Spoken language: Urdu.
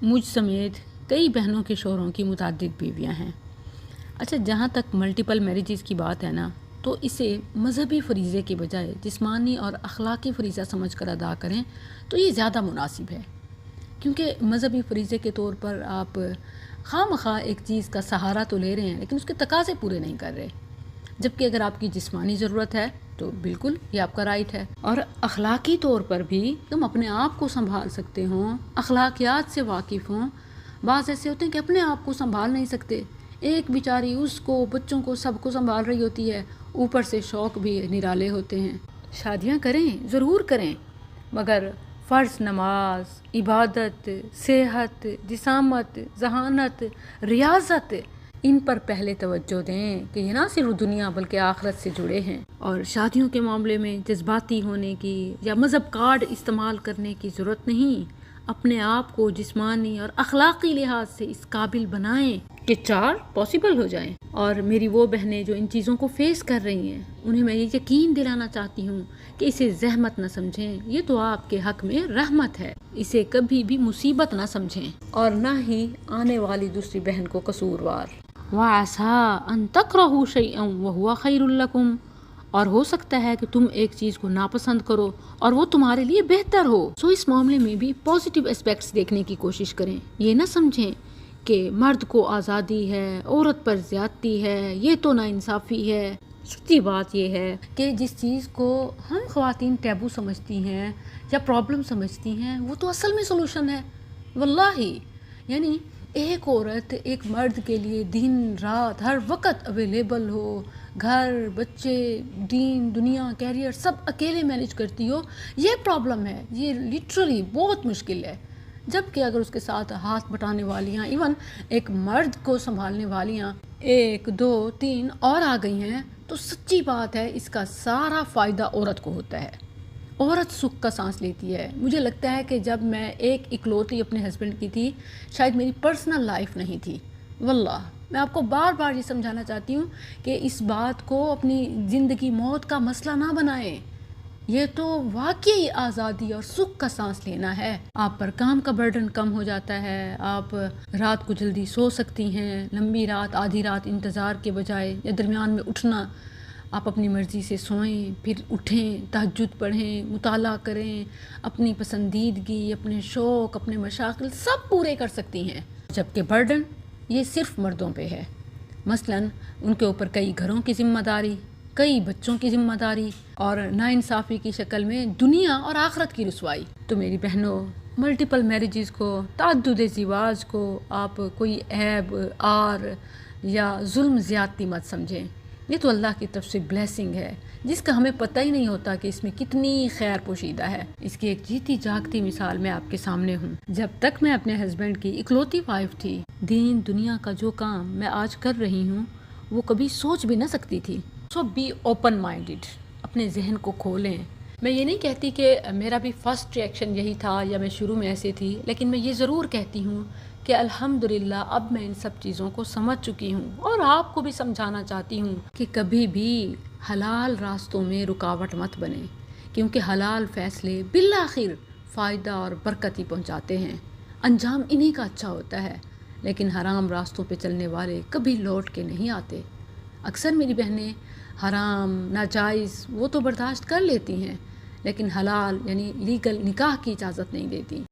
مجھ سمیت کئی بہنوں کے شوہروں کی متعدد بیویاں ہیں۔ اچھا، جہاں تک ملٹیپل میریجز کی بات ہے نا، تو اسے مذہبی فریضے کے بجائے جسمانی اور اخلاقی فریضہ سمجھ کر ادا کریں تو یہ زیادہ مناسب ہے، کیونکہ مذہبی فریضے کے طور پر آپ خواہ مخواہ ایک چیز کا سہارا تو لے رہے ہیں لیکن اس کے تقاضے پورے نہیں کر رہے، جبکہ اگر آپ کی جسمانی ضرورت ہے تو بالکل یہ آپ کا رائٹ ہے، اور اخلاقی طور پر بھی تم اپنے آپ کو سنبھال سکتے ہوں، اخلاقیات سے واقف ہوں۔ بعض ایسے ہوتے ہیں کہ اپنے آپ کو سنبھال نہیں سکتے، ایک بیچاری اس کو، بچوں کو، سب کو سنبھال رہی ہوتی ہے، اوپر سے شوق بھی نرالے ہوتے ہیں۔ شادیاں کریں، ضرور کریں، مگر فرض نماز، عبادت، صحت، جسامت، ذہانت، ریاضت، ان پر پہلے توجہ دیں کہ یہ نہ صرف دنیا بلکہ آخرت سے جڑے ہیں، اور شادیوں کے معاملے میں جذباتی ہونے کی یا مذہب کارڈ استعمال کرنے کی ضرورت نہیں۔ اپنے آپ کو جسمانی اور اخلاقی لحاظ سے اس قابل بنائیں کہ 4 پاسبل ہو جائیں۔ اور میری وہ بہنیں جو ان چیزوں کو فیس کر رہی ہیں، انہیں میں یہ یقین دلانا چاہتی ہوں کہ اسے زحمت نہ سمجھیں، یہ تو آپ کے حق میں رحمت ہے، اسے کبھی بھی مصیبت نہ سمجھیں اور نہ ہی آنے والی دوسری بہن کو قصوروار۔ وَعَسَىٰ أَن تَكْرَهُوا شَيْئًا وَهُوَ خَيْرٌ لَكُمْ، اور ہو سکتا ہے کہ تم ایک چیز کو ناپسند کرو اور وہ تمہارے لیے بہتر ہو۔ اس معاملے میں بھی پازیٹیو اسپیکٹس دیکھنے کی کوشش کریں، یہ نہ سمجھیں کہ مرد کو آزادی ہے، عورت پر زیادتی ہے، یہ تو ناانصافی ہے۔ سچی بات یہ ہے کہ جس چیز کو ہم خواتین ٹیبو سمجھتی ہیں یا پرابلم سمجھتی ہیں، وہ تو اصل میں سولوشن ہے، واللہ۔ یعنی ایک عورت ایک مرد کے لیے دن رات ہر وقت اویلیبل ہو، گھر، بچے، دین، دنیا، کیریئر سب اکیلے مینیج کرتی ہو، یہ پرابلم ہے، یہ لٹرلی بہت مشکل ہے۔ جبکہ اگر اس کے ساتھ ہاتھ بٹانے والیاں، ایون ایک مرد کو سنبھالنے والیاں 1 2 3 اور آ گئی ہیں، تو سچی بات ہے اس کا سارا فائدہ عورت کو ہوتا ہے، عورت سکھ کا سانس لیتی ہے۔ مجھے لگتا ہے کہ جب میں ایک اکلوتی اپنے ہسبینڈ کی تھی، شاید میری پرسنل لائف نہیں تھی، واللہ۔ میں آپ کو بار بار یہ سمجھانا چاہتی ہوں کہ اس بات کو اپنی زندگی موت کا مسئلہ نہ بنائیں، یہ تو واقعی آزادی اور سکھ کا سانس لینا ہے۔ آپ پر کام کا برڈن کم ہو جاتا ہے، آپ رات کو جلدی سو سکتی ہیں، لمبی رات، آدھی رات انتظار کے بجائے یا درمیان میں اٹھنا، آپ اپنی مرضی سے سوئیں، پھر اٹھیں، تہجد پڑھیں، مطالعہ کریں، اپنی پسندیدگی، اپنے شوق، اپنے مشاغل سب پورے کر سکتی ہیں۔ جبکہ برڈن یہ صرف مردوں پہ ہے، مثلاً ان کے اوپر کئی گھروں کی ذمہ داری، کئی بچوں کی ذمہ داری، اور ناانصافی کی شکل میں دنیا اور آخرت کی رسوائی۔ تو میری بہنوں، ملٹیپل میریجز کو، تعدد ازدواج کو آپ کوئی عیب، آر یا ظلم زیادتی مت سمجھیں، یہ تو اللہ کی طرف سے بلیسنگ ہے جس کا ہمیں پتہ ہی نہیں ہوتا کہ اس میں کتنی خیر پوشیدہ ہے۔ اس کی ایک جیتی جاگتی مثال میں آپ کے سامنے ہوں۔ جب تک میں اپنے ہسبینڈ کی اکلوتی وائف تھی، دین دنیا کا جو کام میں آج کر رہی ہوں وہ کبھی سوچ بھی نہ سکتی تھی۔ سو بی اوپن مائنڈڈ، اپنے ذہن کو کھولیں۔ میں یہ نہیں کہتی کہ میرا بھی فرسٹ ریئیکشن یہی تھا یا میں شروع میں ایسے تھی، لیکن میں یہ ضرور کہتی ہوں کہ الحمدللہ اب میں ان سب چیزوں کو سمجھ چکی ہوں، اور آپ کو بھی سمجھانا چاہتی ہوں کہ کبھی بھی حلال راستوں میں رکاوٹ مت بنے، کیونکہ حلال فیصلے بالآخر فائدہ اور برکت ہی پہنچاتے ہیں، انجام انہی کا اچھا ہوتا ہے۔ لیکن حرام راستوں پہ چلنے والے کبھی لوٹ کے نہیں آتے۔ اکثر میری بہنیں حرام، ناجائز وہ تو برداشت کر لیتی ہیں، لیکن حلال یعنی لیگل نکاح کی اجازت نہیں دیتی۔